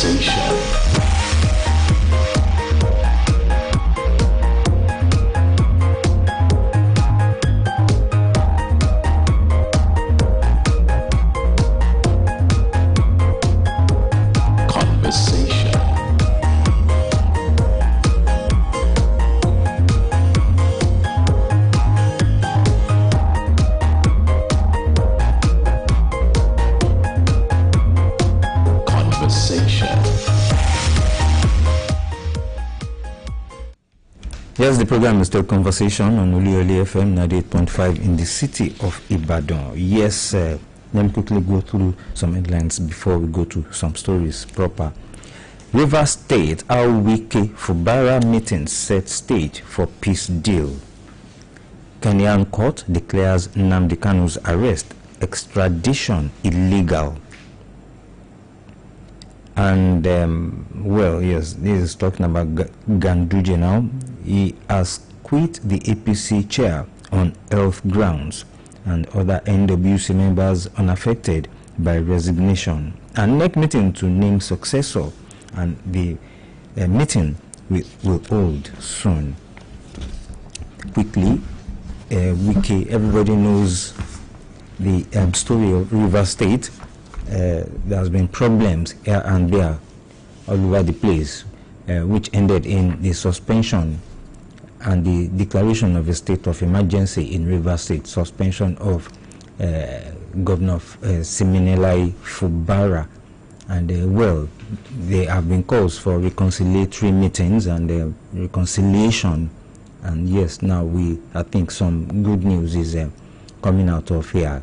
Conversation. Yes, the program is still Conversation on Oluyole FM 98.5 in the city of Ibadan. Yes, let me quickly go through some headlines before we go to some stories proper. River State, Awike Fubara meeting set stage for peace deal. Kenyan court declares Nnamdi Kanu's arrest, extradition illegal. And, well, yes, this is talking about Ganduje now. He has quit the APC chair on health grounds, and other NWC members unaffected by resignation. And next meeting to name successor, and the meeting will hold soon. Quickly, Wiki, everybody knows the story of River State. There has been problems here and there all over the place, which ended in the suspension and the declaration of a state of emergency in River State, suspension of Governor Siminalayi Fubara. And well, there have been calls for reconciliatory meetings and reconciliation. And yes, now I think some good news is coming out of here.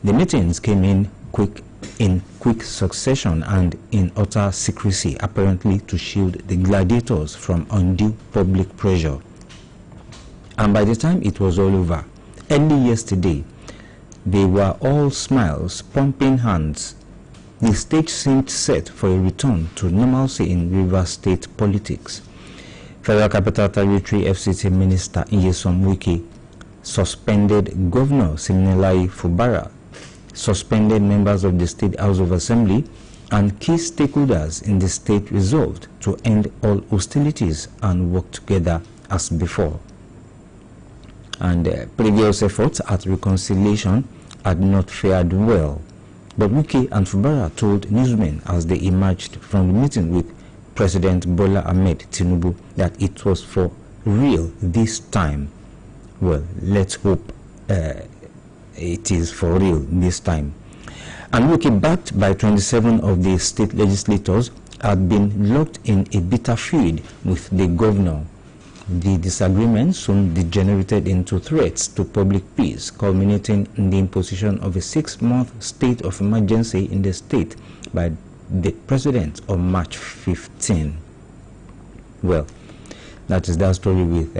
The meetings came in quick succession and in utter secrecy, apparently to shield the gladiators from undue public pressure. And by the time it was all over, early yesterday, they were all smiles, pumping hands. The stage seemed set for a return to normalcy in River State politics. Federal Capital Territory FCT Minister Nyesom Wike suspended Governor Siminalayi Fubara, suspended members of the State House of Assembly, and key stakeholders in the state resolved to end all hostilities and work together as before. And previous efforts at reconciliation had not fared well. But Wike and Fubara told newsmen as they emerged from the meeting with President Bola Ahmed Tinubu that it was for real this time. Well, let's hope it is for real this time. And Wike, backed by 27 of the state legislators, had been locked in a bitter feud with the governor. The disagreement soon degenerated into threats to public peace, culminating in the imposition of a 6-month state of emergency in the state by the president on March 15. Well, that is that story with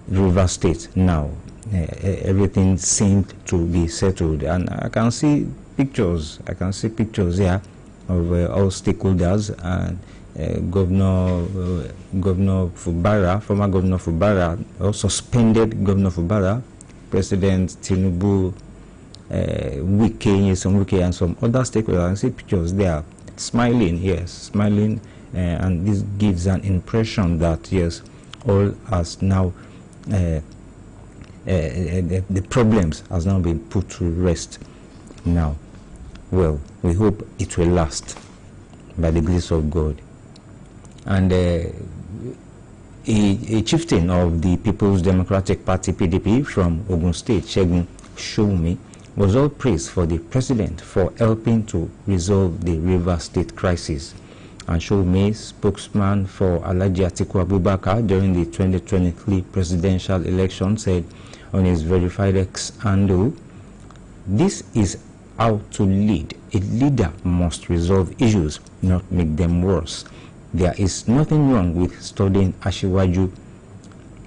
River State now. Everything seemed to be settled, and I can see pictures here of all stakeholders and Governor Fubara, former Governor Fubara, or suspended Governor Fubara, President Tinubu, Wike, and some other stakeholders. I see pictures there, smiling, yes, smiling, and this gives an impression that yes, all has now, the problems has now been put to rest. Now, well, we hope it will last by the grace of God. And a chieftain of the People's Democratic Party (PDP) from Ogun State, Segun Showumi, was all praised for the president for helping to resolve the River State crisis. And Showumi, spokesman for Alhaji Atiku Abubakar during the 2023 presidential election, said on his verified X handle, "This is how to lead. A leader must resolve issues, not make them worse. There is nothing wrong with studying Ashiwaju.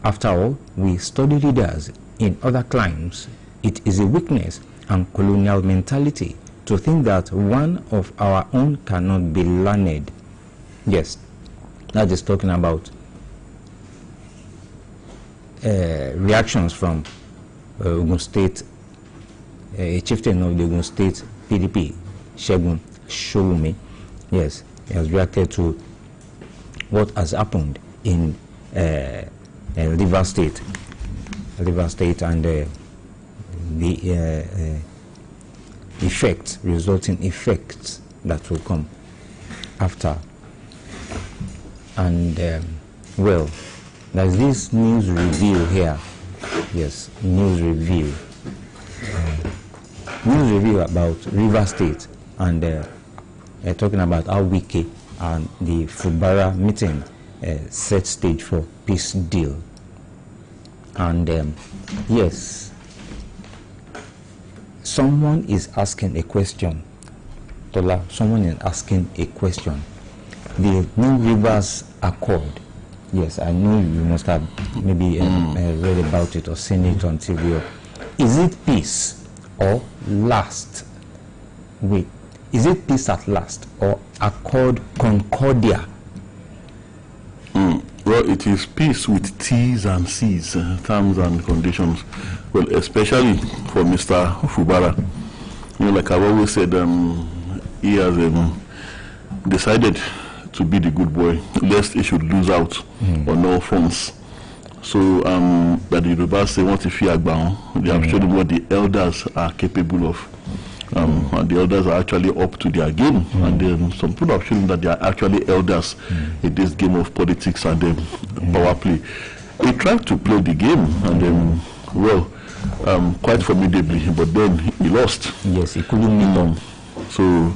After all, we study leaders in other climes. It is a weakness and colonial mentality to think that one of our own cannot be learned." Yes, that is talking about reactions from Ogun State, a chieftain of the Ogun State PDP, Segun Showumi. Yes, He has reacted to what has happened in Rivers State, and the resulting effects that will come after. And well, there's this news review here. Yes, news review. News review about Rivers State, and talking about how Wike and the Fubara meeting set stage for peace deal. And yes, someone is asking a question. Tola, someone is asking a question. The New Rivers Accord. Yes, I know you must have maybe read about it or seen it on TV. Is it peace or last? Wait, is it peace at last or Accord Concordia? Well, it is peace with T's and C's, terms and conditions. Well, especially for Mr. Fubara. You know, like I've always said, he has decided to be the good boy, lest he should lose out on all fronts. So that the Yoruba say, what if you are bound? They have shown what the elders are capable of. And the elders are actually up to their game, and then some people have shown that they are actually elders in this game of politics and power play. He tried to play the game, and then, well, quite formidably, but then he lost. Yes, he couldn't meet them. So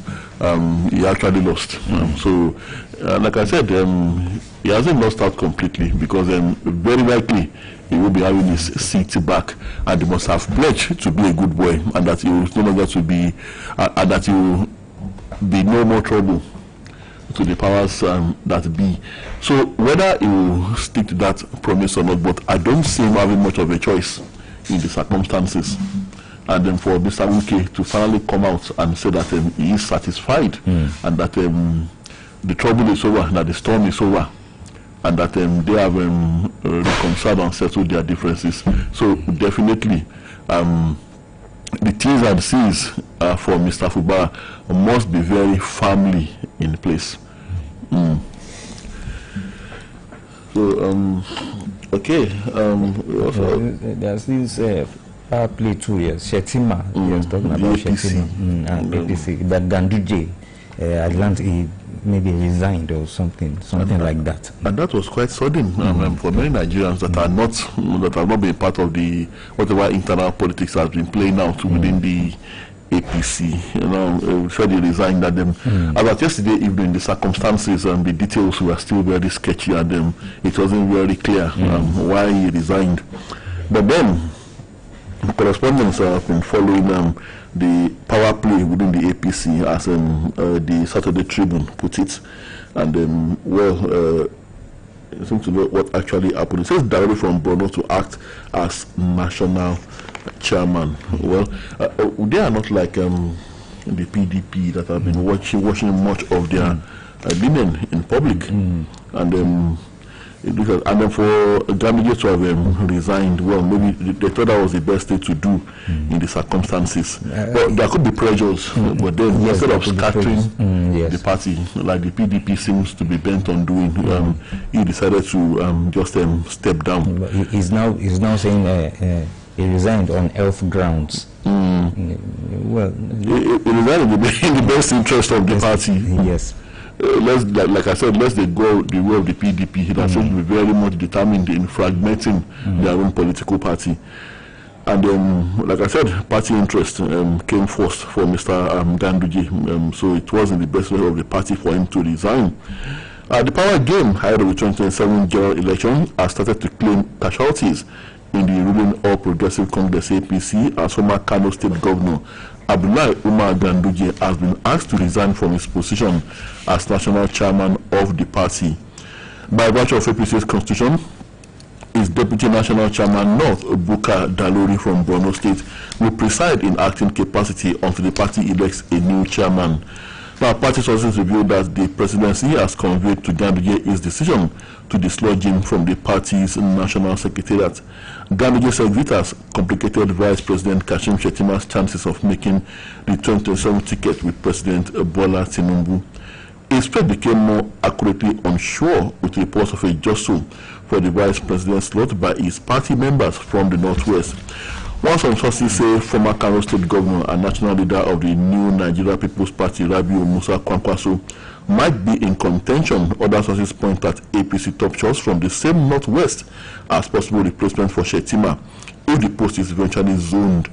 he actually lost. So, like I said, he hasn't lost out completely, because very likely he will be having his seat back, and he must have pledged to be a good boy, and that he will no longer to be, and that he will be no more trouble to the powers that be. So whether he will stick to that promise or not, but I don't see him having much of a choice in the circumstances. And then for Mr. Wike to finally come out and say that he is satisfied, and that the trouble is over, that the storm is over, and that they have reconciled and settled their differences. So definitely, the T's and C's for Mr. Fubara must be very firmly in place. So okay, there's this power play 2 years. Shetima, yes, talking about Shetima and APC. That Ganduje, Atlantic, maybe resigned or something like that. And that was quite sudden for many Nigerians that are not been part of the whatever internal politics has been playing out within the APC. You know, said he resigned at them. About yesterday evening, the circumstances and the details were still very sketchy, and it wasn't very clear why he resigned. But then correspondents have been following the power play within the APC, as the Saturday Tribune put it, and well, I think to know what actually happened. It says directly from Borno to act as national chairman. Well, they are not like the PDP that have been watching much of their linen in public, and then for Ganduje to have resigned, well, maybe they thought that was the best thing to do in the circumstances. But there could be pressures, but then instead of scattering the party, like the PDP seems to be bent on doing, he decided to just step down. But he's now saying he resigned on health grounds. Well, he resigned in the best interest of the party. Yes. Like I said, lest they go the way of the PDP, that seems to be very much determined in fragmenting their own political party. And like I said, party interest came first for Mr. Ganduje, so it was in the best interest of the party for him to resign. The power game ahead of the 2027 general election has started to claim casualties in the ruling All Progressive Congress APC, as former Kano State Governor Abdullahi Umar Ganduje has been asked to resign from his position as national chairman of the party. By virtue of APC's constitution, his deputy national chairman, North Buka Dalori from Borno State, will preside in acting capacity until the party elects a new chairman. Now, party sources revealed that the presidency has conveyed to Ganduje his decision to dislodge him from the party's national secretariat. Ganduje said it has complicated Vice President Kashim Shettima's chances of making the 2027 ticket with President Bola Tinubu. his faith became more accurately unsure with reports of a jostle for the vice president slot by his party members from the Northwest. While some sources say former Kano State Governor and national leader of the New Nigeria People's Party, Rabiu Musa Kwankwaso, might be in contention, other sources point at APC top choice from the same Northwest as possible replacement for Shettima if the post is eventually zoned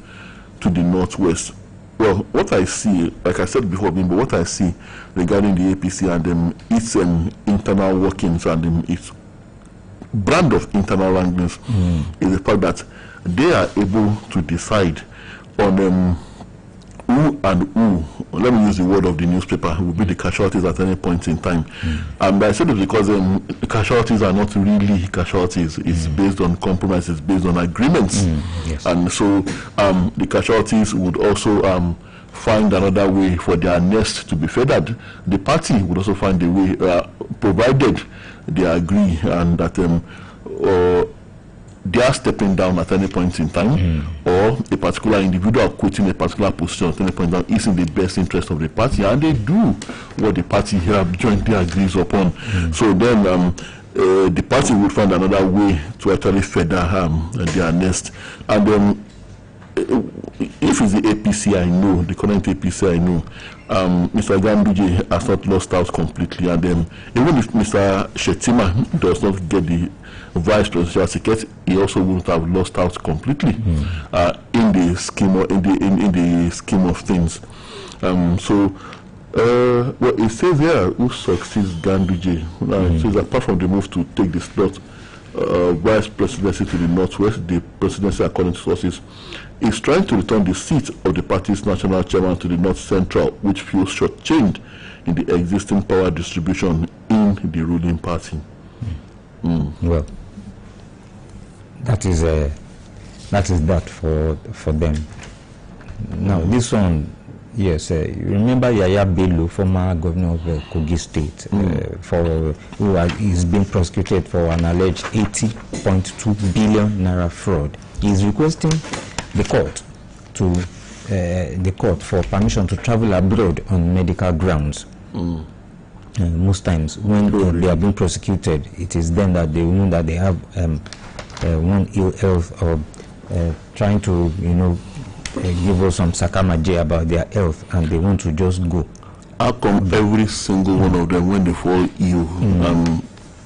to the Northwest. Well, what I see, like I said before, but what I see regarding the APC and its internal workings and its brand of internal wranglings is the fact that they are able to decide on who and who, let me use the word of the newspaper, will be the casualties at any point in time. And I said it because casualties are not really casualties. It's based on compromises, based on agreements. Yes. And so the casualties would also find another way for their nest to be feathered. The party would also find a way, provided they agree and that they are stepping down at any point in time, or a particular individual quitting a particular position at any point in time is in the best interest of the party, and they do what the party here jointly agrees upon. So then the party will find another way to actually feather their nest. And if it's the APC I know, the current APC I know, Mr. Ganduje has not lost out completely, and even if Mr. Shettima does not get the vice presidential ticket, he also won't have lost out completely in the scheme of, in the scheme of things. Well, it says here who succeeds Ganduje. It says apart from the move to take the slot vice presidency to the Northwest, the presidency, according to sources, is trying to return the seat of the party's national chairman to the North Central, which feels shortchanged in the existing power distribution in the ruling party. Well, that is that for them. Now this one, yes, you remember Yaya Bello, former governor of Kogi State, who is being prosecuted for an alleged 80.2 billion naira fraud. He is requesting the court for permission to travel abroad on medical grounds. Most times when they are being prosecuted, it is then that they know that they have one ill health or trying to give us some sakamaje about their health, and they want to just go. How come every single one of them, when they fall ill,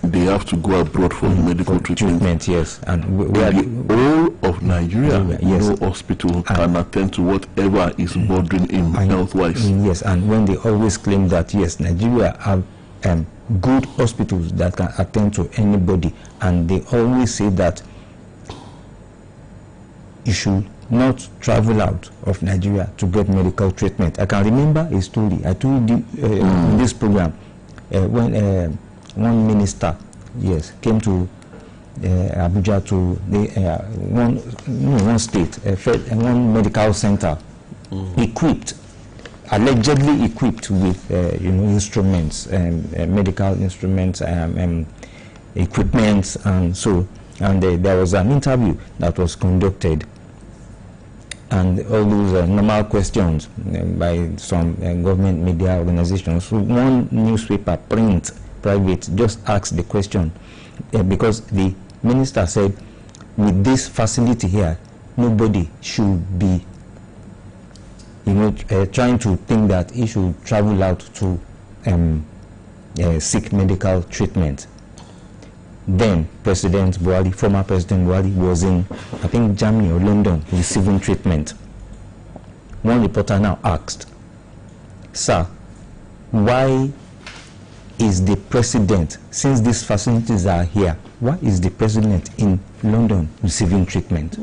they have to go abroad for medical treatment? Yes, and the whole of Nigeria, no hospital can attend to whatever is bothering him health-wise. Yes, and when they always claim that yes, Nigeria have good hospitals that can attend to anybody, and they always say that you should not travel out of Nigeria to get medical treatment. I can remember a story I told you in this program when one minister, yes, came to Abuja to one state, one medical center, allegedly equipped with instruments, medical instruments, equipment, and so. And there was an interview that was conducted, and all those normal questions by some government media organizations. So one newspaper, private, just asked the question because the minister said, with this facility here, nobody should be trying to think that he should travel out to seek medical treatment. Then President Buhari, former President Buhari, was in, I think, Germany or London receiving treatment. One reporter now asked, "Sir, why is the president, since these facilities are here, why is the president in London receiving treatment?"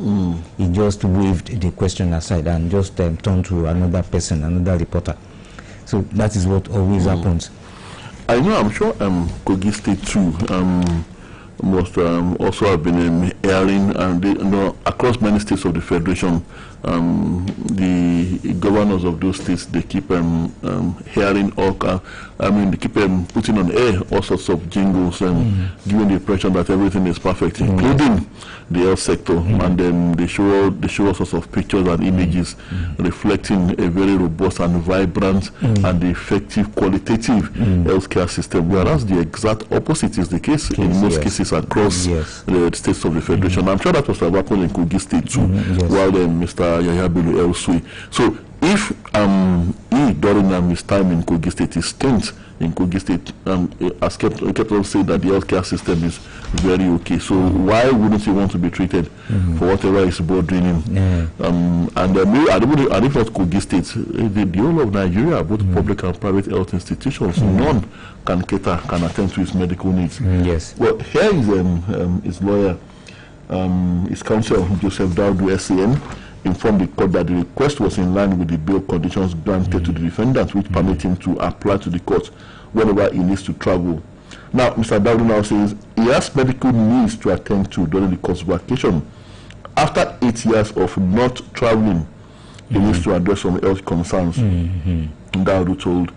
He just waved the question aside and just turned to another person, another reporter. So that is what always happens. I know, I'm sure Kogi State too. must also have been airing, and across many states of the federation, the governors of those states, they keep hearing all. They keep putting on air all sorts of jingles and giving the impression that everything is perfect, including the health sector, and then they show all sorts of pictures and images reflecting a very robust and vibrant and effective qualitative healthcare system, whereas the exact opposite is the case in most cases across the states of the federation. I'm sure that was happening in Kogi State too, while Mr. Yahya Bello elsewhere. So if during his time in Kogi State, his stint in Kogi State, has kept on saying that the healthcare system is very okay. So why wouldn't he want to be treated for whatever is bothering him? And if not Kogi State, the whole of Nigeria, both public and private health institutions, none can attend to his medical needs. Well, here is his lawyer, his counsel, Joseph Daudu, SAN, informed the court that the request was in line with the bail conditions granted to the defendant, which permit him to apply to the court whenever he needs to travel. Now, Mr. Daudu now says he has medical needs to attend to during the court's vacation. After 8 years of not traveling, he needs to address some health concerns. Daudu told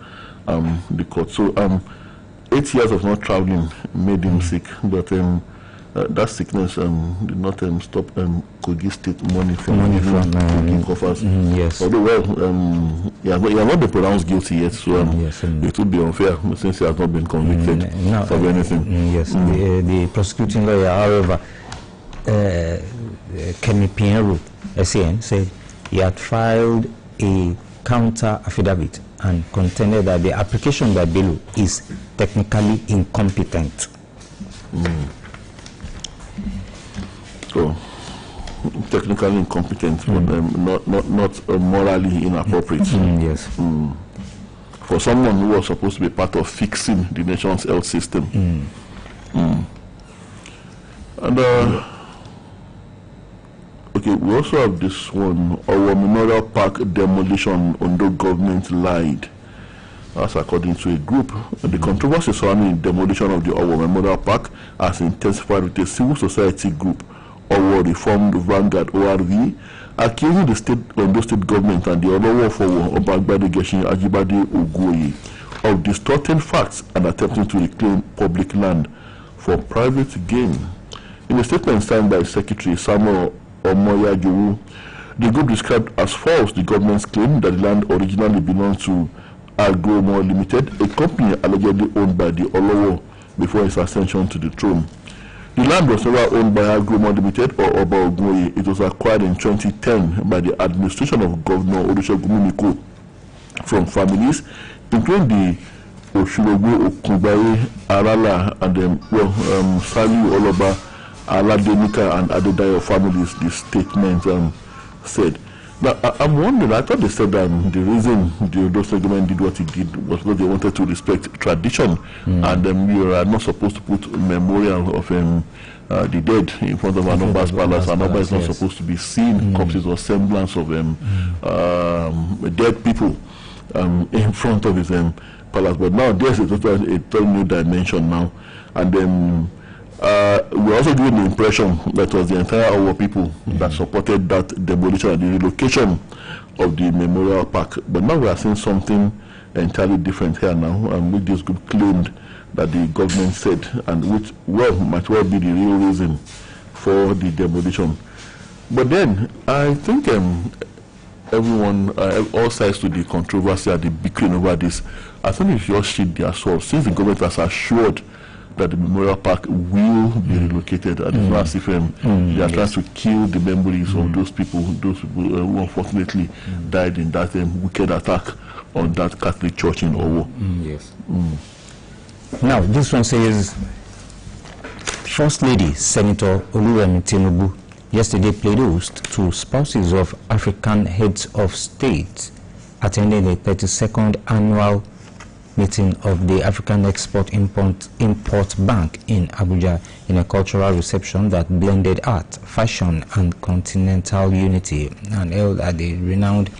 the court. So 8 years of not traveling made him sick, but that sickness did not stop Kogi State money from Kogi coffers. Although, he has not been pronounced guilty yet, so it would be unfair since he has not been convicted of anything. The prosecuting lawyer, however, Kenny Pinheiro, SAN, said he had filed a counter affidavit and contended that the application by Bello is technically incompetent. So, technically incompetent, but not morally inappropriate. For someone who was supposed to be part of fixing the nation's health system. And okay, we also have this one: our Memorial Park demolition, Ondo government lied. That's according to a group. The controversy surrounding the demolition of the Owo Memorial Park has intensified with a civil society group, Owo Reformed Vanguard (ORV), accusing the Ondo State government and the Olowo Fowo Obagbade Geshin Ajibade Ogoye of distorting facts and attempting to reclaim public land for private gain. In a statement signed by Secretary Samuel Omoyajowu, the group described as false the government's claim that the land originally belonged to Agromo Limited, a company allegedly owned by the Olowo before his ascension to the throne. The land was never owned by Agromo Limited or Oba Ogunwoye. It was acquired in 2010 by the administration of Governor Olusegun from families, including the Oshulogu Okunbaye Arala and Saliu Oloba Aladenika and Adedayo families, the statement said. Now, I'm wondering, I thought they said that the reason the Ondo State government did what it did was because they wanted to respect tradition, and you are not supposed to put memorial of the dead in front of Anoba's palace. Anoba is not supposed to be seen corpses or semblance of dead people in front of his palace. But now there's a total new dimension now, and then we're also given the impression that it was the entire Owo people that supported that demolition and the relocation of the memorial park. But now we are seeing something entirely different here now, and which this group claimed that the government said, and which might well be the real reason for the demolition. But then I think everyone, all sides to the controversy and the bickering over this, I think if you shit their soul, since the government has assured that the memorial park will be relocated, and it's not as if they are trying to kill the memories of those people who unfortunately died in that wicked attack on that Catholic church in Owo. Now, this one says, First Lady Senator Oluyole Tinubu yesterday played host to spouses of African heads of state attending the 32nd annual meeting of the African Export-Import Bank in Abuja in a cultural reception that blended art, fashion, and continental unity, and held at the renowned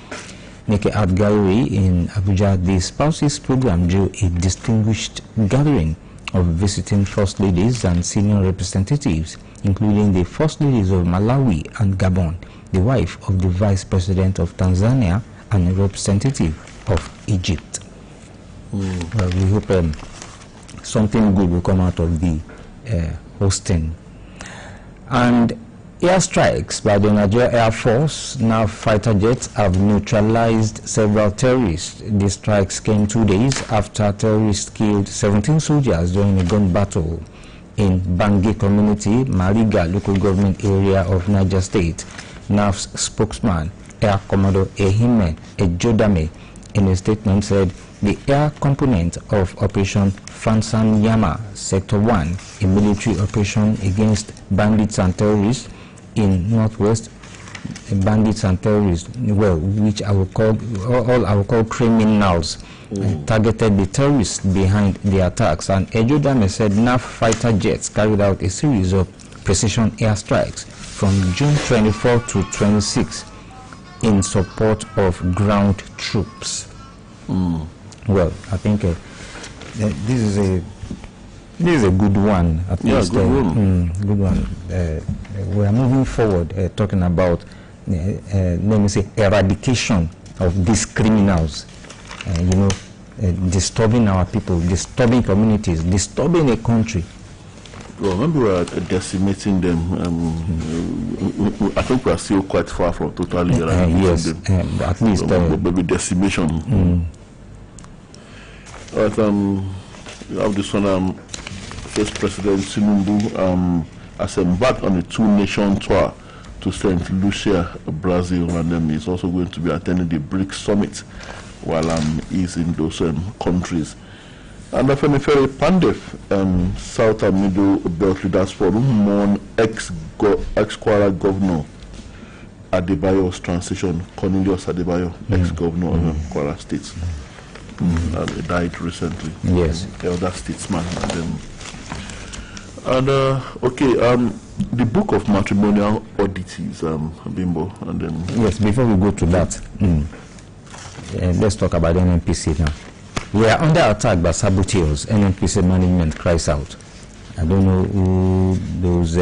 Nike Art Gallery in Abuja. The spouses program drew a distinguished gathering of visiting first ladies and senior representatives, including the first ladies of Malawi and Gabon, the wife of the vice president of Tanzania, and a representative of Egypt. Well, we hope something good will come out of the hosting. And airstrikes by the Nigeria Air Force, now fighter jets, have neutralized several terrorists. These strikes came 2 days after terrorists killed 17 soldiers during a gun battle in Bangi community, Mariga local government area of Niger State. NAF's spokesman, Air Commodore Ehime Ejodame, in a statement said the air component of Operation Fansan Yama, Sector 1, a military operation against bandits and terrorists in northwest, bandits and terrorists, well, which I will call criminals, targeted the terrorists behind the attacks. And Ejodame said NAF fighter jets carried out a series of precision airstrikes from June 24 to 26 in support of ground troops. Well, I think this is a good one. At least, good one. We are moving forward, talking about, let me say, eradication of these criminals. Disturbing our people, disturbing communities, disturbing a country. Well, when we were decimating them, I think we are still quite far from totally eradicating them. At least maybe decimation. But you have this one. First President Tinubu has embarked on a 2-nation tour to St. Lucia, Brazil, and then he's also going to be attending the BRICS summit while he's in those countries. And Afenifere Pandef, South and Middle Belt Leaders Forum, mourn ex-Kwara Governor Adebayo's transition. Cornelius Adebayo, ex-Governor of Kwara State, died recently. Yes. Elder statesman. The book of matrimonial oddities, Bimbo, and then... Yes, before we go to that, let's talk about NNPC now. We are under attack by saboteurs. NNPC management cries out. I don't know who those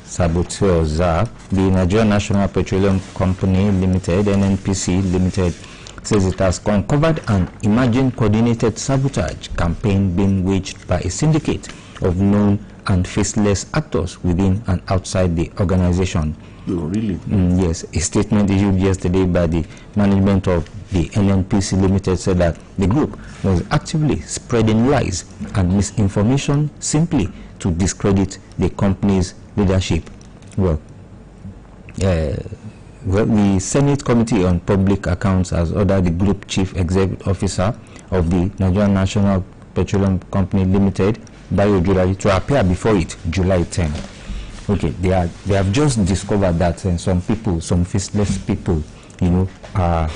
saboteurs are. The Nigerian National Petroleum Company Limited, NNPC Limited, says it has uncovered an emerging coordinated sabotage campaign being waged by a syndicate of known and faceless actors within and outside the organization. Oh, really? Yes. A statement issued yesterday by the management of the NNPC Limited said that the group was actively spreading lies and misinformation simply to discredit the company's leadership. Well, the Senate Committee on Public Accounts has ordered the Group Chief Executive Officer of the Nigerian National Petroleum Company Limited, Bayo Julai, to appear before it July 10. Okay, they have just discovered that some people, some faceless people, are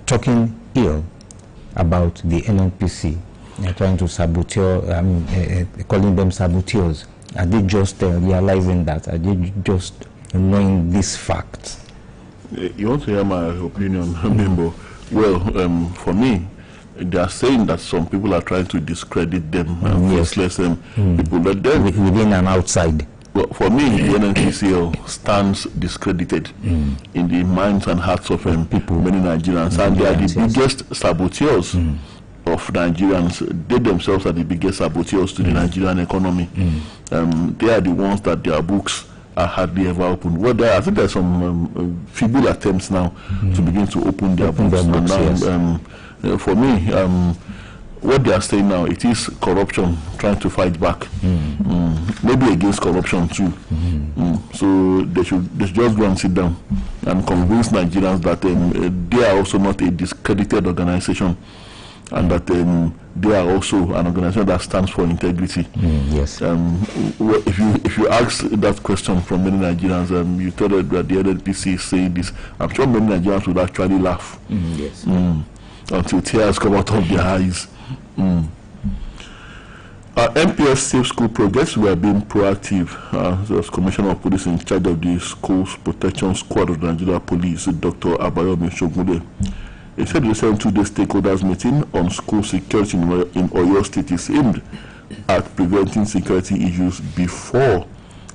talking ill about the NNPC, trying to saboteur, calling them saboteurs. Are they just realizing that? Are they just knowing this fact? You want to hear my opinion, Bimbo? Well, for me, they are saying that some people are trying to discredit them, faceless people. But then, within and outside. Well, for me, the NNPC stands discredited in the minds and hearts of people, many Nigerians, and they are the biggest saboteurs of Nigerians. They themselves are the biggest saboteurs to the Nigerian economy. They are the ones that their books are hardly ever opened. Well, I think there's some feeble attempts now to begin to open their books. For me, what they are saying now, it is corruption trying to fight back, maybe against corruption too. So they should just go and sit down and convince Nigerians that they are also not a discredited organization, and that they are also an organization that stands for integrity. Yes. If you ask that question from many Nigerians, you tell them that the NNPC is saying this, I'm sure many Nigerians would actually laugh. Yes. Until tears come out of their eyes. MPS Safe School projects were being proactive. The Commissioner of Police in charge of the Schools Protection Squad of the Nigeria Police, Dr. Abayomi Shogunde, He said the recent two-day stakeholders meeting on school security in Oyo State is aimed at preventing security issues before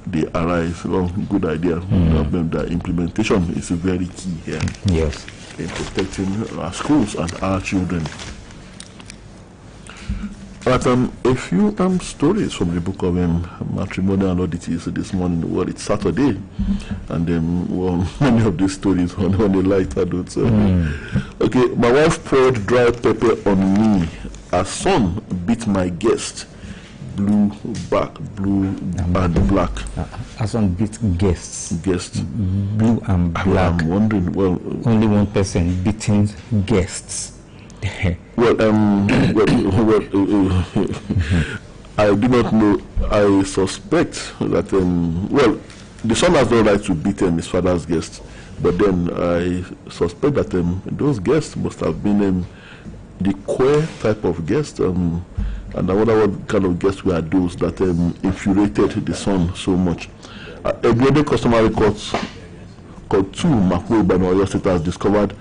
they arise. Well, good idea. The implementation is very key here. Yes. In protecting our schools and our children. But a few stories from the book of matrimonial oddities this morning. Well, it's Saturday, and well, many of these stories on a lighter note. Okay, my wife poured dry pepper on me. Her son beat my guest. Blue and black. Her son beat guests. Blue and black. I'm wondering. Well, only one person beating guests. Well, I do not know. I suspect that, well, the son has no right to beat his father's guests, but then I suspect that those guests must have been the queer type of guests, and I wonder what kind of guests were those that infuriated the son so much. A global customary court 2, Makwe by OYOSTATE has discovered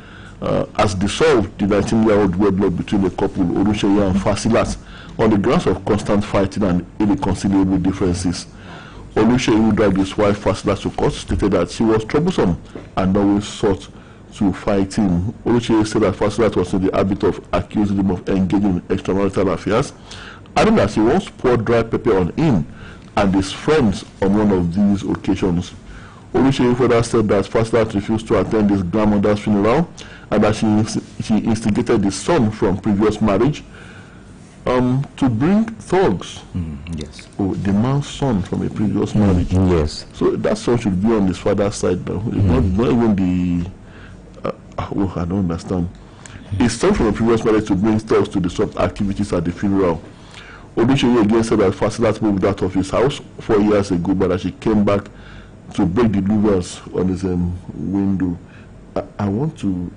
has dissolved the 19-year-old wedlock between the couple Oluyole and Fasilat on the grounds of constant fighting and irreconcilable differences. Oluyole, who dragged his wife Fasilat to court, stated that she was troublesome and always sought to fight him. Oluyole said that Fasilat was in the habit of accusing him of engaging in extramarital affairs, adding that she once poured dry pepper on him and his friends on one of these occasions. Oluyole further said that Fasilat refused to attend his grandmother's funeral and that she instigated the son from previous marriage to bring thugs. Yes. Oh, the man's son from a previous marriage. Yes. So that son should be on his father's side now. Not even the... I don't understand. His son from a previous marriage to bring thugs to disrupt activities at the funeral. Oluyole again said that Fasilat moved out of his house 4 years ago, but that she came back to break the louvers on his window. I want to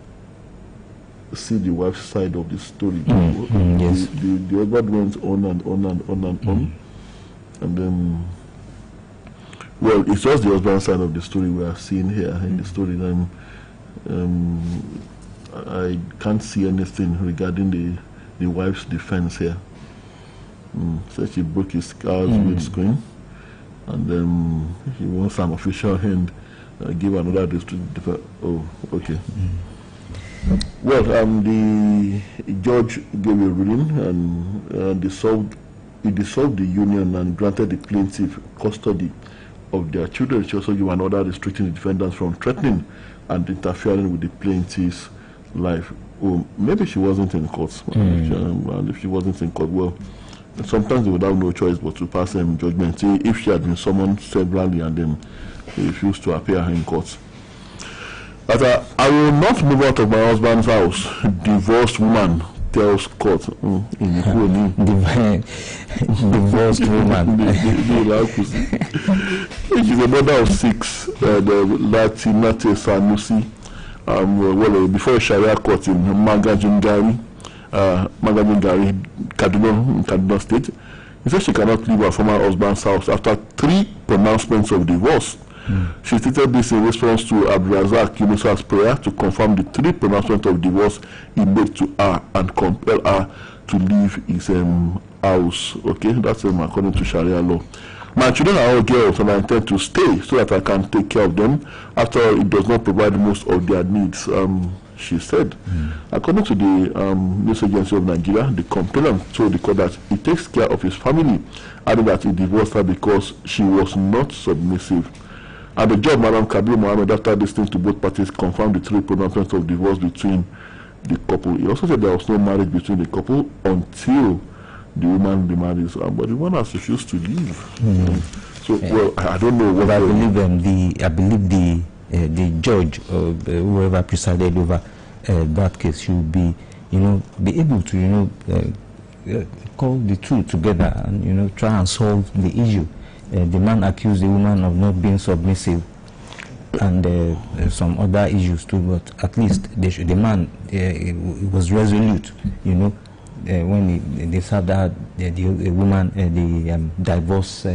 see the wife's side of the story. Yes. The husband went on and on and on and on. And then, well, it's just the husband's side of the story we are seeing here in the story. I can't see anything regarding the wife's defense here. So she broke his car's windscreen, and then he wants an official hand. Give another district. Oh, okay. Well, the judge gave a ruling and dissolved the union and granted the plaintiff custody of their children. She also gave an order restricting the defendants from threatening and interfering with the plaintiff's life. Oh, maybe she wasn't in court. And if she wasn't in court, well, sometimes they would have no choice but to pass judgment. See, if she had been summoned severally and then refused to appear in court. But I will not move out of my husband's house. Divorced woman tells court. Divorced woman. She's a mother of 6. Latinate Sanusi. Well, before a Sharia court in Magajingari, Kaduna State. He said she cannot leave her former husband's house after 3 pronouncements of divorce. She stated this in response to Abdulrazak Yunusa's prayer to confirm the 3 pronouncements of divorce he made to her and compel her to leave his house. Okay, that's according to Sharia law. My children are all girls and I intend to stay so that I can take care of them. After all, it does not provide most of their needs, she said. According to the News Agency of Nigeria, the complainant told the court that he takes care of his family, adding that he divorced her because she was not submissive. And the judge, Madam Kabir Mohammed, after listening to both parties, confirmed the 3 pronouncements of divorce between the couple. He also said there was no marriage between the couple until the woman remarries, but the woman has refused to leave. So, well, I don't know what. I believe the judge or whoever presided over that case should be, be able to, call the two together and try and solve the issue. The man accused the woman of not being submissive and some other issues too, but at least the man was resolute, when they served out the woman the divorce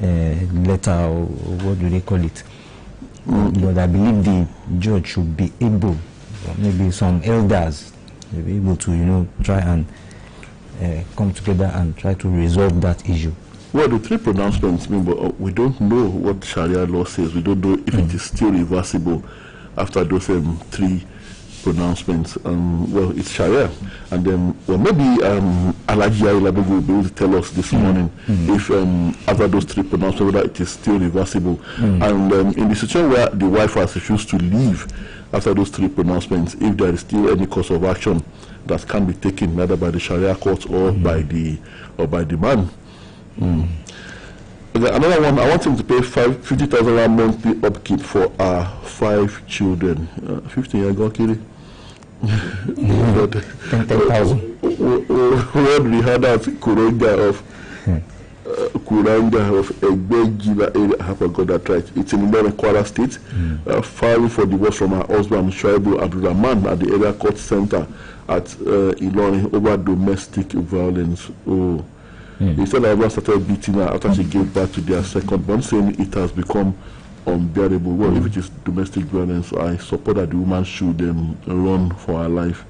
letter, or what do they call it? But I believe the judge should be able maybe some elders will be able to, try and come together and try to resolve that issue. Well, the three pronouncements mean, but we don't know what Sharia law says. We don't know if it is still reversible after those three pronouncements. Well, it's Sharia, and then maybe Alhaji Ayelabu will be able to tell us this morning if after those three pronouncements whether it is still reversible. And in the situation where the wife has refused to leave after those three pronouncements, if there is still any course of action that can be taken either by the Sharia court or by the man. Okay, another one, I want him to pay 50,000 monthly upkeep for our 5 children. 15 years ago, Kiri. 10,000. When we had that Kuranga of Egbejila area, I have got that right. It's in Ilorin, Kwara State. Filing for divorce from her husband, Shaibu Abdulrahman, at the area court center at Ilorin over domestic violence. He said that everyone started beating her after she gave birth to their second born, saying it has become unbearable. Well, if it is domestic violence, I support that the woman should run for her life.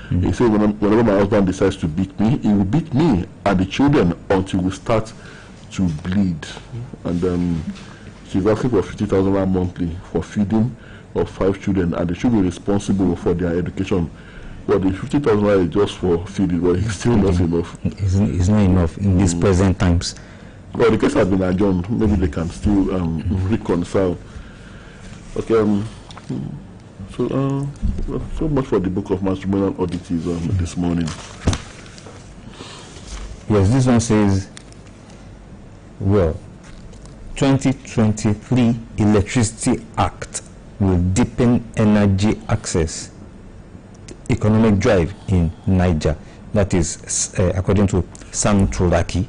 He said, whenever my husband decides to beat me, he will beat me and the children until we start to bleed. And she's asking for 50,000 monthly for feeding of 5 children, and they should be responsible for their education. Well, the 50,000 is just for feeding, but it's still not enough. It's not enough in these present times. Well, the case has been adjourned. Maybe they can still reconcile. Okay. So much for the book of matrimonial oddities this morning. Yes, this one says, well, 2023 Electricity Act will deepen energy access, economic drive in Niger. That is according to Sam Turaki.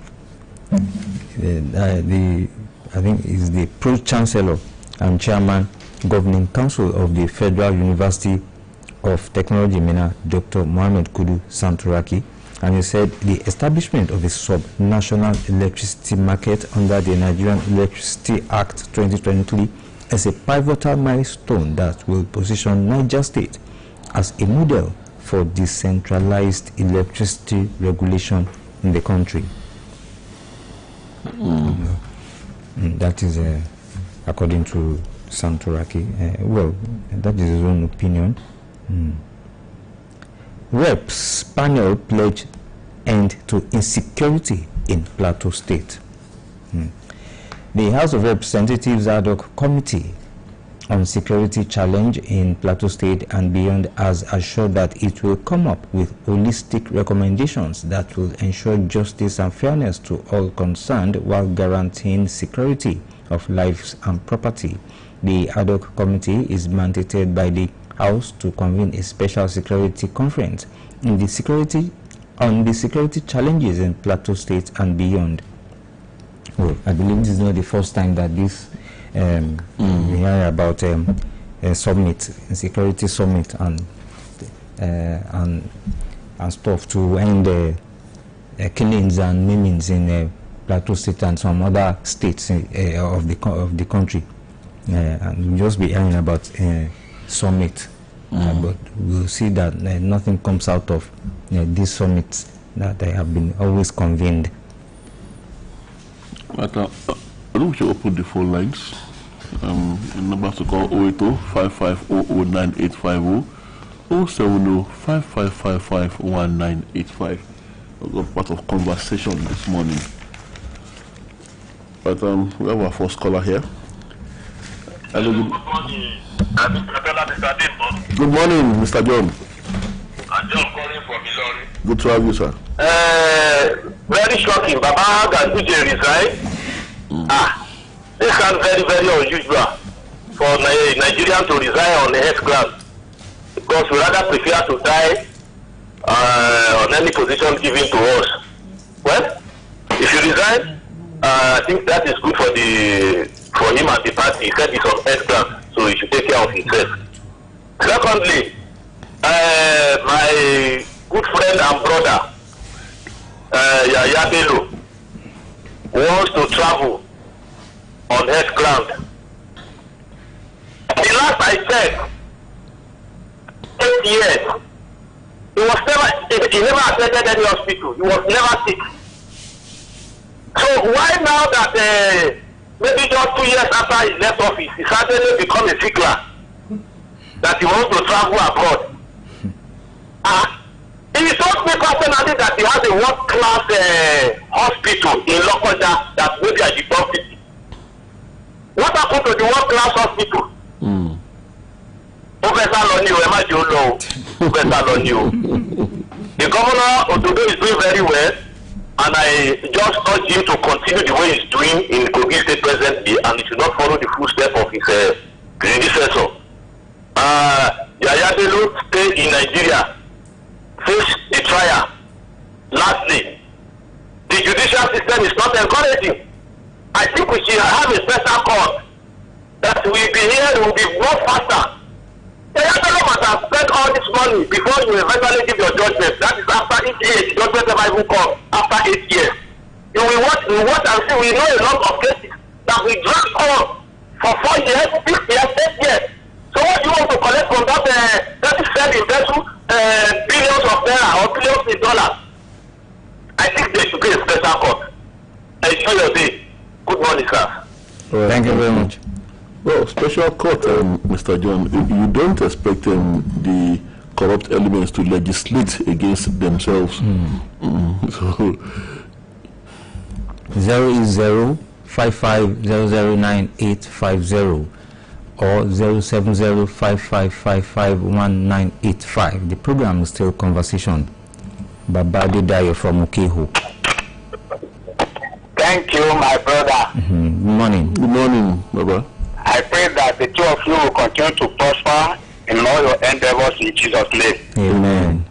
I think is the Pro-Chancellor and Chairman Governing Council of the Federal University of Technology, MENA, Dr. Mohamed Kudu Santuraki, and he said the establishment of a sub-national electricity market under the Nigerian Electricity Act 2023 is a pivotal milestone that will position Niger State as a model for decentralized electricity regulation in the country. That is according to Santuraki. Well, that is his own opinion. Reps panel pledge end to insecurity in Plateau State. The House of Representatives ad hoc committee on security challenge in Plateau State and beyond has assured that it will come up with holistic recommendations that will ensure justice and fairness to all concerned while guaranteeing security of lives and property. The ad hoc committee is mandated by the House to convene a special security conference on the security challenges in Plateau State and beyond. Well, I believe this is not the first time that this we hear about a summit, a security summit, and stuff to end killings and maimings in Plateau State and some other states of the country. And we'll just be hearing about summit, but we'll see that nothing comes out of these summits that they have been always convened. But, I think we should open the phone lines. The number to call 080-5500-9850, 070-5555-1985. We've got part of conversation this morning. But we have our first caller here. Hello, good morning, Mr. John. I'm John calling from Ilorin. Good to have you, sir. Very shocking. Baba Ganduje resigned. This is very, very unusual for Nigerians to resign on the health ground, because we rather prefer to die on any position given to us. Well, if you resign, I think that is good for him and the party. He said it's on health ground, so he should take care of himself. Secondly, my good friend and brother, Yaya Bello, wants to travel on health ground. The last I checked, 8 years. He never attended any hospital. He was never sick. So why now that maybe just 2 years after he left office, he suddenly become a sickler that he wants to travel abroad? He told me personally that he has a world-class hospital in Lokoja that maybe I did not visit. What happened to the world-class hospital? Professor Lonio, Professor Lonio. The governor Ododo is doing very well, and I just urge him to continue the way he's doing in Kogi State presently, and he should not follow the footsteps of his predecessor. Yaya Bello stayed in Nigeria, faced the trial. Lastly, the judicial system is not encouraging. I think we should have a special court that will be here, will be more faster. Yaya Bello must have spent all this money before you eventually give your judgment. That is after 8 years. The judgment never even come after 8 years. You will watch and see. We know a lot of cases that we drag on for 4 years, 6 years, 8 years. So what do you want to collect from that investment, billions of naira or billions in dollars? I think they should be a special court. Enjoy your day. Good morning, sir. Thank you very much. Well, special court, Mr. John, you don't expect the corrupt elements to legislate against themselves. So 08055009850 or 07055551985. The program is still conversation. Babadi Dayo from Okeho. Thank you, my brother. Good morning. Good morning, Baba. I pray that the two of you will continue to prosper in all your endeavors in Jesus' name. Amen.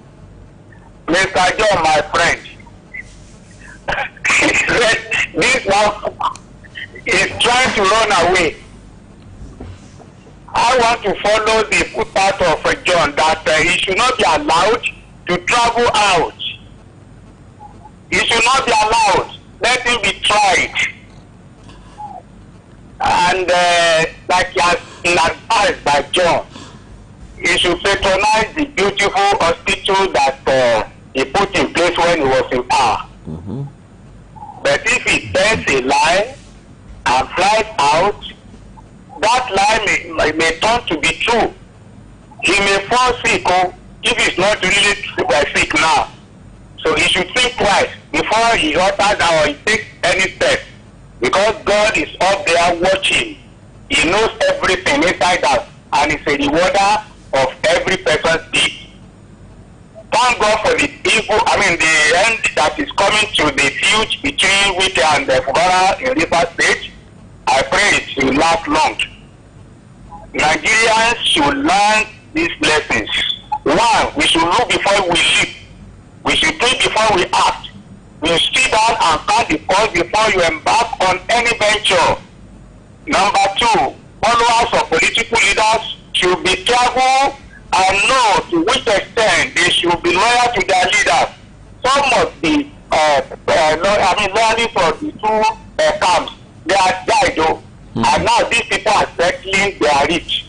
Mr. John, my friend, this one is trying to run away. I want to follow the footpath of John that he should not be allowed to travel out. He should not be allowed. Let him be tried. And like he has been advised by John, he should patronize the beautiful hospital that he put in place when he was in power. But if he tells a lie and flies out, that lie may turn to be true. He may fall sick if he's not really sick now. So he should think twice before he utters or he takes any step. Because God is up there watching. He knows everything inside us, and he's a rewarder of every person's deed. Thank God for the evil, the end that is coming to the feud between Wike and Fubara in River State. I pray it will last long. Nigerians should learn these lessons. One, we should look before we live. We should think before we act. We should sit down and count the cost before you embark on any venture. Number two, followers of political leaders should be careful and know to which extent they should be loyal to their leaders. Some must be loyalists of the two camps. They are died though. And now these people are settling, they are rich.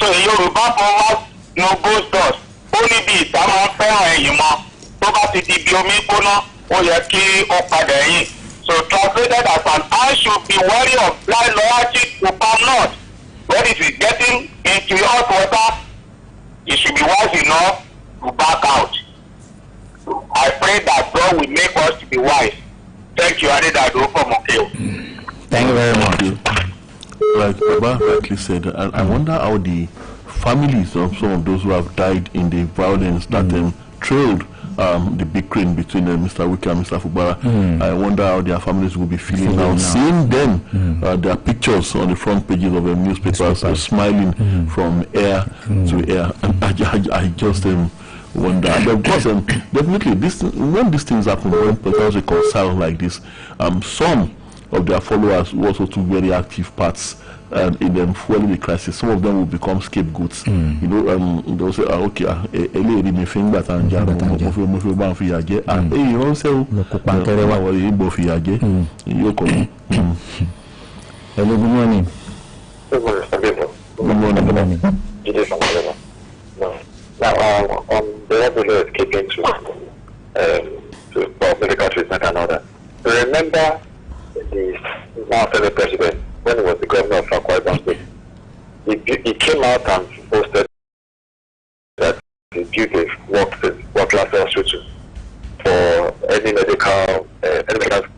So Yoruba powers no ghost dust. Only be it, I'm not fair anymore. So that it be omi kono, oyeki opadeyin. So translated as an I should be wary of blind loyalty to palm not. When it is getting into hot water, you should be wise enough to back out. I pray that God will make us to be wise. Thank you, Adedado from Okeo. Thank you very much. Like Baba rightly said, and I wonder how the families of some of those who have died in the violence that trailed the big crane between Mr. Wike and Mr. Fubara. I wonder how their families will be feeling now. Seeing them, their pictures on the front pages of the newspapers, smiling from air to air. And I just wonder. And of course, definitely, when these things happen, when people reconcile like this, some of their followers who also took very active parts in them fueling the crisis. Some of them will become scapegoats. You know, they'll say, okay, lady me finger and jam, and you don't say, hello, good morning. Good morning. Good morning. Now, came out and posted that he built a work-class hospital for any medical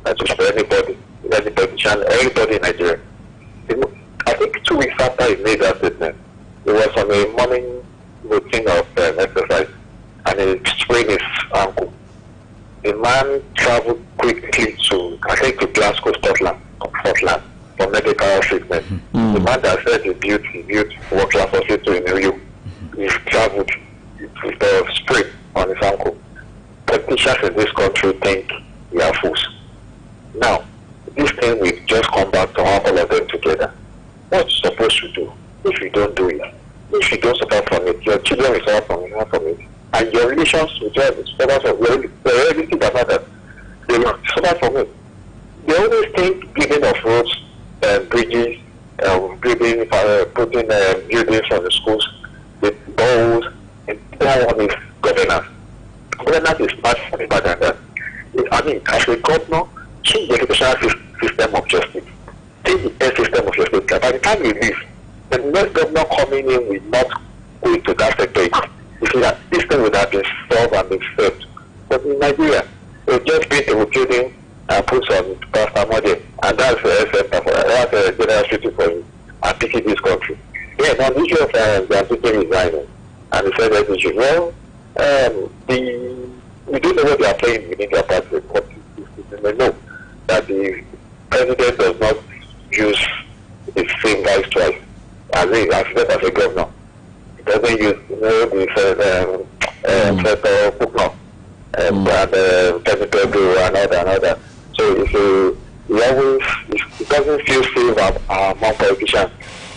institution for anybody, any politician, everybody in Nigeria. I think 2 weeks after he made that statement, he was on a morning routine of exercise and he sprained his ankle. The man traveled quickly to Glasgow, Scotland, for medical treatment. Mm. The man that said he built work-class hospital in New York, he traveled with a sprain on his ankle. Politicians in this country think we are fools. Now, this thing will just come back to all of them together. What you're supposed to do, if you don't do it, if you don't suffer from it, your children will suffer from it. And your relations with your suffer from it. Everything that matters, they will suffer from it. They always think building of roads, bridges, putting buildings on the schools, the balls, and that one is governance. Governance is much more better than that. I mean, as a governor, change the educational system of justice. Change the health system of justice. By the time you leave, the next governor coming in will not go into that sector. You see that this thing would have been solved and been saved. But in Nigeria, they've just been to building and put some pastor model, and that's a general street for you, and picking this country. Yeah, now the issue of the people resigning, and they said that issue, well, we don't know what they are playing within their party, but they know that the president does not use the same guys twice as a governor. He doesn't use the federal book and technical and other. So he doesn't feel safe among politicians.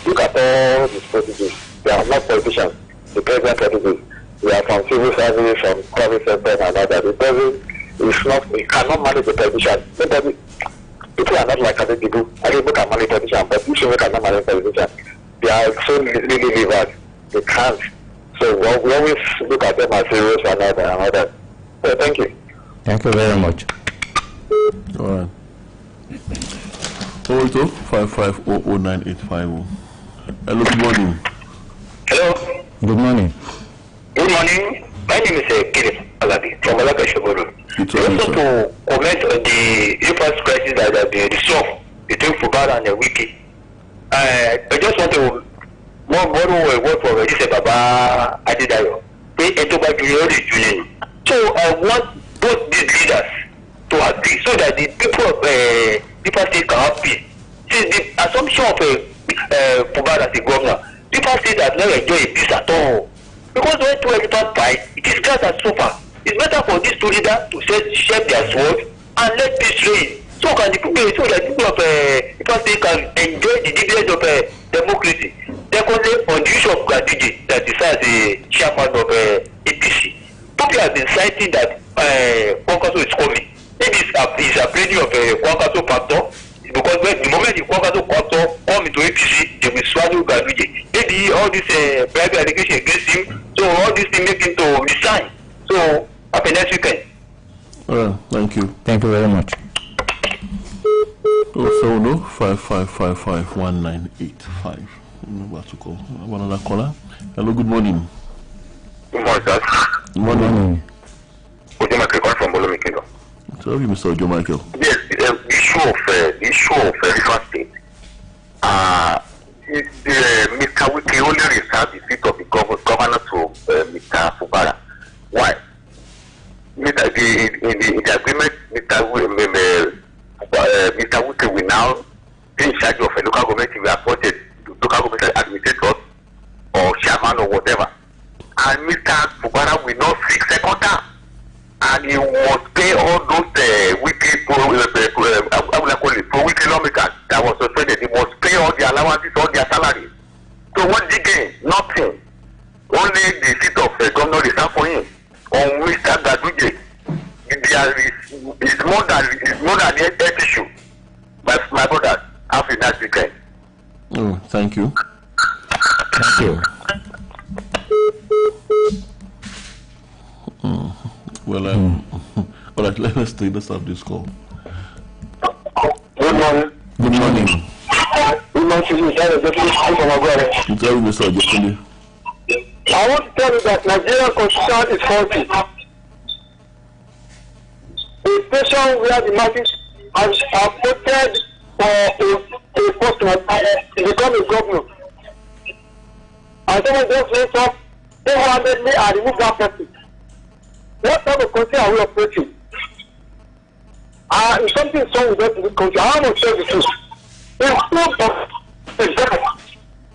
Look at all these politicians. They are not politicians. The president politicians. They are from civil service, from private sector and other. He cannot manage the politician. People are not like other people. Other people can manage politicians, but these people cannot manage politicians. They are so really bad. They can't. So we always look at them as heroes and other. So thank you. Thank you very much. All right. 08055009850. Hello, good morning. Hello. Good morning. Good morning. My name is Kenneth Alabi from Malaka Shogoro. I It's want to comment on the reverse crisis that has been resolved between Fubara and Wiki. I just want to borrow a word from this Baba Adidayo. So I want both these leaders to agree so that the people of people state can have peace. See, the assumption of Fubara as a governor, people state has not enjoyed peace at all. Because when two elephants fight, it is grass and sofa. It's better for these two leaders to shed their sword and let peace reign. So can the people, so that people of people state can enjoy the dividends of democracy. Secondly, on the issue of Gandiji, that is as a chairman of APC, people have been citing that Kwankaso is coming. Maybe it's a plenty of Kwankaso factor, because when the moment the Kwankaso factor come into APC, they will swallow Gandiji. Maybe all this private allegation against him, so all this thing make him to resign. So happy next weekend. all right, thank you. Thank you very much. 07055551985. Remember to call. Another caller. Hello, good morning. Good morning, sir. Good morning. Ojo Michael calling from Bolo Kingdom. Tell you, Mr. Ojo Michael. Yes, the issue of Rivers State. Mr. Wiki only reserved the seat of the governor to Mr. Fubara. Why? In the agreement, Mr. Wiki will now be in charge of a local government. He will appointed local government administrator or chairman or whatever. And Mr. Fubara will not seek second term. And he must pay all those weekly lawmakers that was suspended. He must pay all the allowances, all their salaries. So what did he gain? Nothing. Only the seat of governor reserved for him. On Mr. Gaduje, it's more than the health issue. But my brother, have a nice weekend. Oh, thank you. Thank you. Well, all right, let's have this call. Good morning. Good morning. Good morning, to you, that is You tell me, Mr. Ojekunle. I want to tell you that Nigerian constitution is faulty. A station where the masses are voted for a post to become a governor. And someone just went up, single-handedly and remove that person. What type of country are we operating? If something is wrong with us in this country, I want to tell the truth.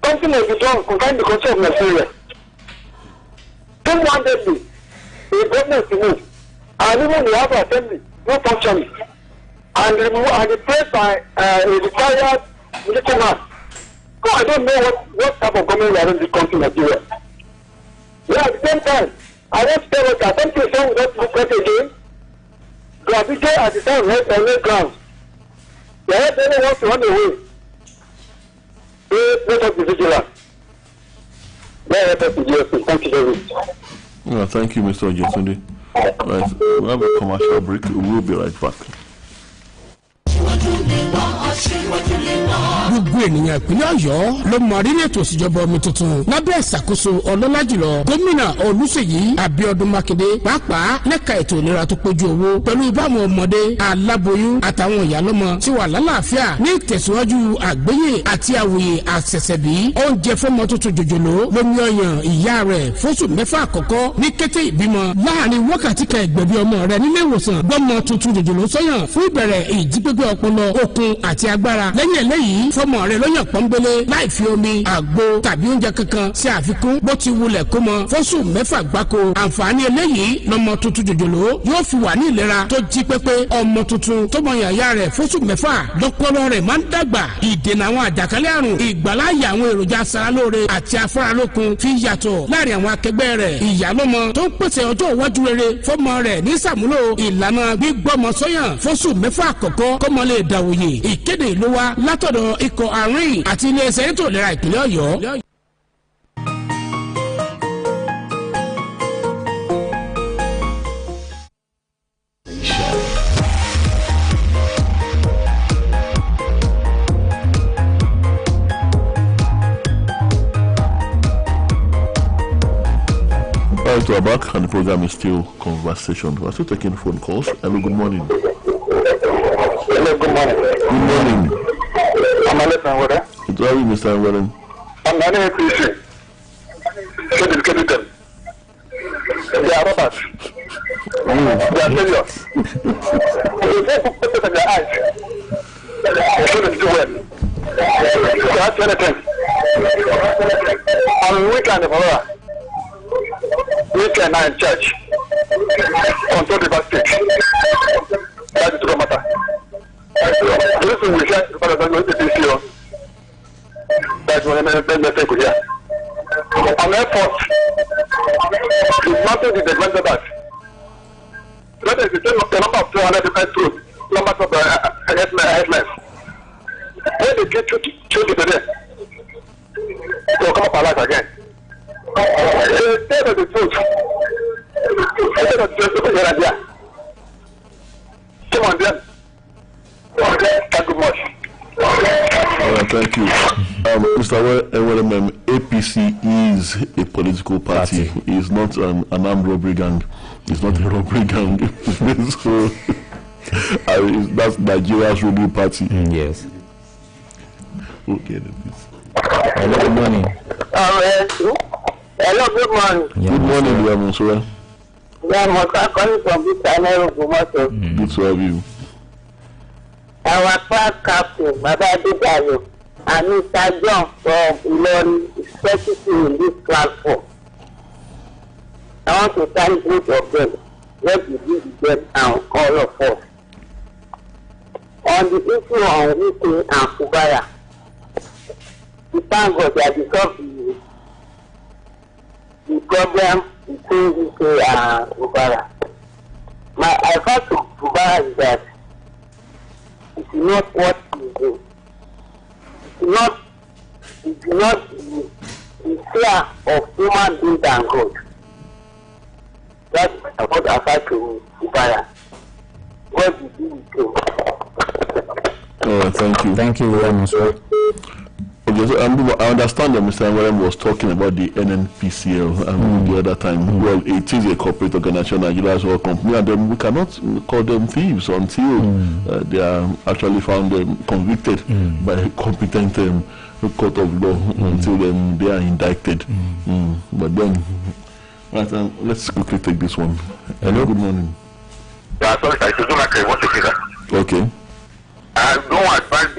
Something may be wrong concerning the country of Nigeria. Single-handedly, the government is removed. And even the House of Assembly, no functioning. And replaced by a retired military man. So I don't know what type of government we are in this country in Nigeria. Yeah, at the same time, I want to tell us that something is wrong with us in this country again. Gravity at the time head on the ground. The head only wants to run away. Let us be vigilant. Let us be vigilant. Thank you very much. Yeah, thank you, Mr. Ojekunle. Right, we'll have a commercial break. We'll be right back. Gbogbo ènìyàn ìpínlẹ̀ Ọ̀yọ́ ló mọ rírì ètò ìṣèjọba omi tuntun lábẹ́ ìṣàkóso ọlọ́lá jùlọ gómìnà Olúṣèyí Abíọ́dún Mákindé pàápàá lẹ́ka ètò ìlera tó péjú owó pẹ̀lú ìbámu ọmọdé aláboyún àtàwọn ìyálọ́mọ tí wà lálàáfíà ní ìtẹ̀síwájú àgbéyé àti àwòyè àṣẹ̀ṣẹ̀bí oúnjẹ fọ́mọ tuntun jòjòló lómi ọyàn ìyá rẹ̀ fóṣù mẹ́fà àkọ́kọ́ ní kété ìbímọ láàrin wákàtí kan ìgbẹ̀bí ọmọ rẹ̀ nílé ìwòsàn gbọ́mọ tuntun jòjòló sọ́yàn fún ìbẹ̀rẹ̀ ìjípépé ọpọlọ okun àti agbára lẹ́yìn eléyìí fọ́mọ rẹ̀ lọ́yàn pọ́nbélé láì fi omi àgbo tàbí oúnjẹ kankan sí àfikún bó ti wulẹ̀ kó mọ fóṣù mẹ́fà gbáko àǹfààní eléyìí lọ́mọ tuntun jòjòló yóò fi wà ní ìlera tó jí pépé ọmọ tuntun tó mọ yàyà rẹ̀ fóṣù mẹ́fà lọ́pọlọ rẹ̀ máa ń dàgbà ìdènà àwọn àjàkálẹ̀ àrùn ìgbàláyè àwọn èròjà aṣaralóore àti afáralókun fi yàtọ̀ láàrin àwọn akẹgbẹ́ rẹ̀ ìyálọ́mọ tó ń pèsè ọjọ́ iwájú rere fọ́mọ rẹ̀ ní sàmúlò ìlànà gbígbọ́mọ sọ́yàn fóṣù mẹ́fà àkọ́kọ́ kọ́mọ lè dàwòye ìkéde ìlú wa látọ̀dọ̀ ikọ̀ àárín àti iléeṣẹ́ ètò ìlera ìpínlẹ̀ Ọ̀yọ́. Right, we're back and the program is still conversation. We're still taking phone calls. Hello, good morning. Hello, good morning. Good morning. I'm Alex Anwada. It's all right, Mr. Anwada. I'm not a Christian. So discredit them. They are robbers. They are failures. They say put it in their eyes. They shouldn't do well. So that's anything. On weekend, weekend in church. Control the stage. That is the matter. This is we share the father going to this year. That's what I'm take here. On effort, it's nothing to advance that. That is the number of 200 different truths, numbers of headlines. When they get to today, they'll come up alive again. Instead of the truth, instead of just looking at there, come on then. Thank you much. Thank you. Mr. Ewelem, APC is a political party. It's not an armed robbery gang. It's not a robbery gang. So, that's Nigeria's ruling party. Yes. Okay, then please. Hello, good morning. Hello, good morning. Good morning, Monsieur. Yeah, I'm calling from this channel. Good to have you. Our class captain, Baba Adebayo, and Mr. John from Oluyole is specifically in this platform. I want to thank both of them. What you did get now, all of us. On the issue on Wike and Kubara, we thank God that because the problem between Wike and Kubara. My advice to Kubara is that it's not what you do. It's not the fear of human being than God. That's what I fight to Kubara. God will be with you. All right, thank you. Thank you very much, sir. Okay, so I understand that Mr. Warren was talking about the NNPCL the other time. Well, it is a corporate organization, Nigeria as a company, and then we cannot call them thieves until they are actually found convicted by a competent court of law, until then they are indicted. But then, right, let's quickly take this one. Hello, good morning. Yeah, sorry, I should do like I want to say that. Okay. I don't advise,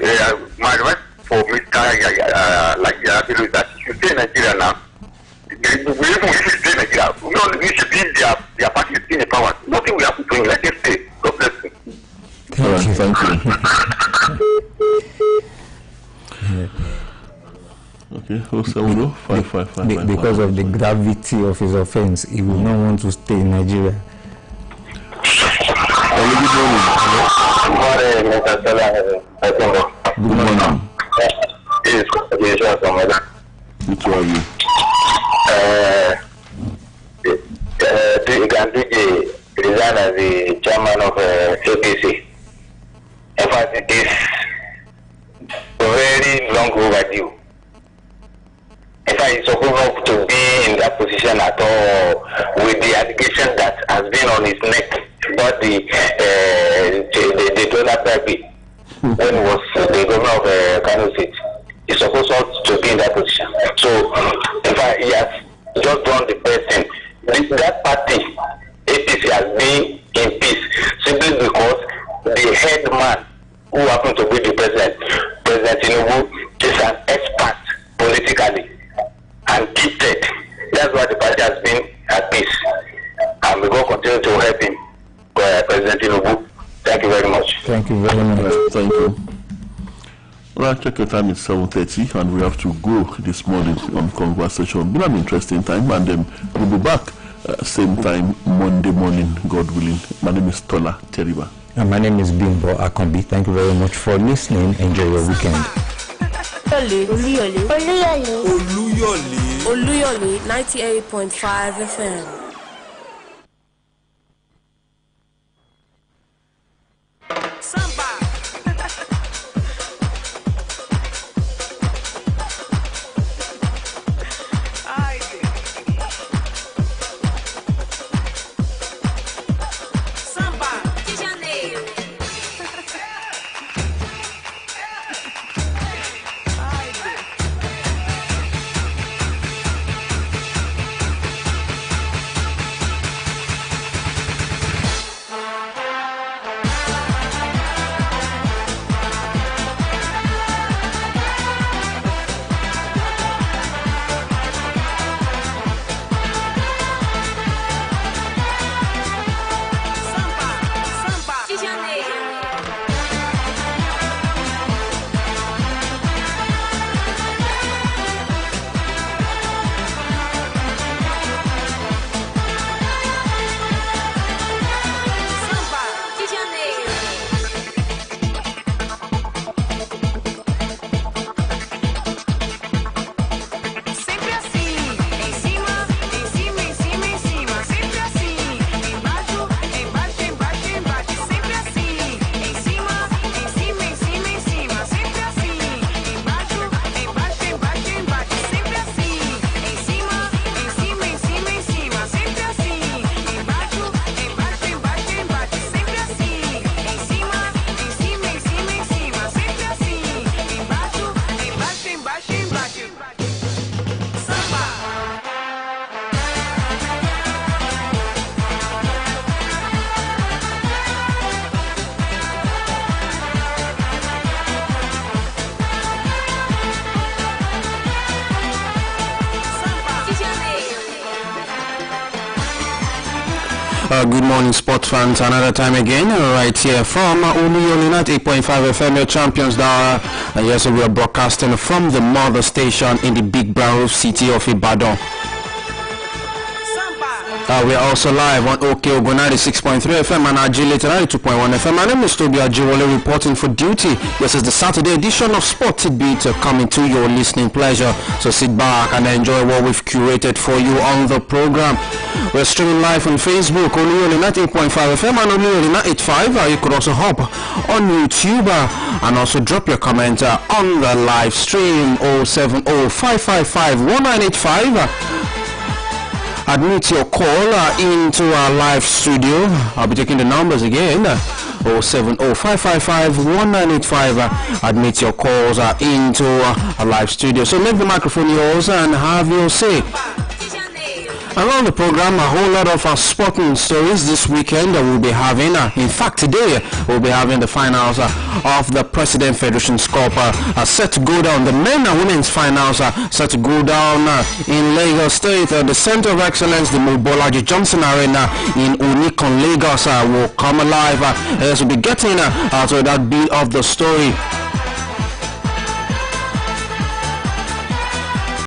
my advice for Mr. Like is that you stay in Nigeria now. We should stay in Nigeria. We should be their party is in power. Nothing we have to do. Let them stay. God bless you. Thank you. Okay, 070-555. Because of the gravity of his offense, he will not want to stay in Nigeria. Good morning, Mr. Stella. Good morning. Yes, congratulations on that. Good to have you. Gandhi resigned as the chairman of APC. In fact, it is very long overdue. In fact, he's supposed not to be in that position at all, with the allegation that has been on his neck about the donor bribe when he was the governor of Kano State. He's supposed not to be in that position. So, in fact, he has just done the best thing. That party, APC, has been in peace simply because the head man who happened to be the president, President Tinubu, is an expert politically and gifted. That's why the party has been at peace. And we will continue to help him, President Tinubu. Thank you very much. Thank you very much. Thank you. Well, check your time. It's 7:30, and we have to go this morning on conversation. Been an interesting time, and then we'll be back same time Monday morning, God willing. My name is Tola Teriba. And my name is Bimbo Akombi. Thank you very much for listening. Enjoy your weekend. Oluyole. Oluyole 98.5 FM. Good morning, sport fans. Another time again, right here from Oluyole 8.5 FM, your champions now. Yes, we are broadcasting from the mother station in the big brown roof city of Ibadan. We are also live on OKOGO 96.3 FM and Agility 92.1 FM. My name is Toby Ajiwole, reporting for duty. This is the Saturday edition of Sport Tidbit coming to your listening pleasure. So sit back and enjoy what we've curated for you on the program. We're streaming live on Facebook, Oluyole 98.5 FM and Oluyole 985. You could also hop on YouTube and also drop your comment on the live stream 070-555-1985. Admit your call into our live studio. I'll be taking the numbers again. 070-555-1985. Admit your calls into a live studio. So make the microphone yours and have your say. Around the program, a whole lot of sporting stories this weekend we'll be having. In fact, today we'll be having the finals of the President Federation Cup set to go down. The men and women's finals set to go down in Lagos State. The Center of Excellence, the Mobolaji Johnson Arena in Unikon, Lagos will come alive as we'll be getting to that bit of the story.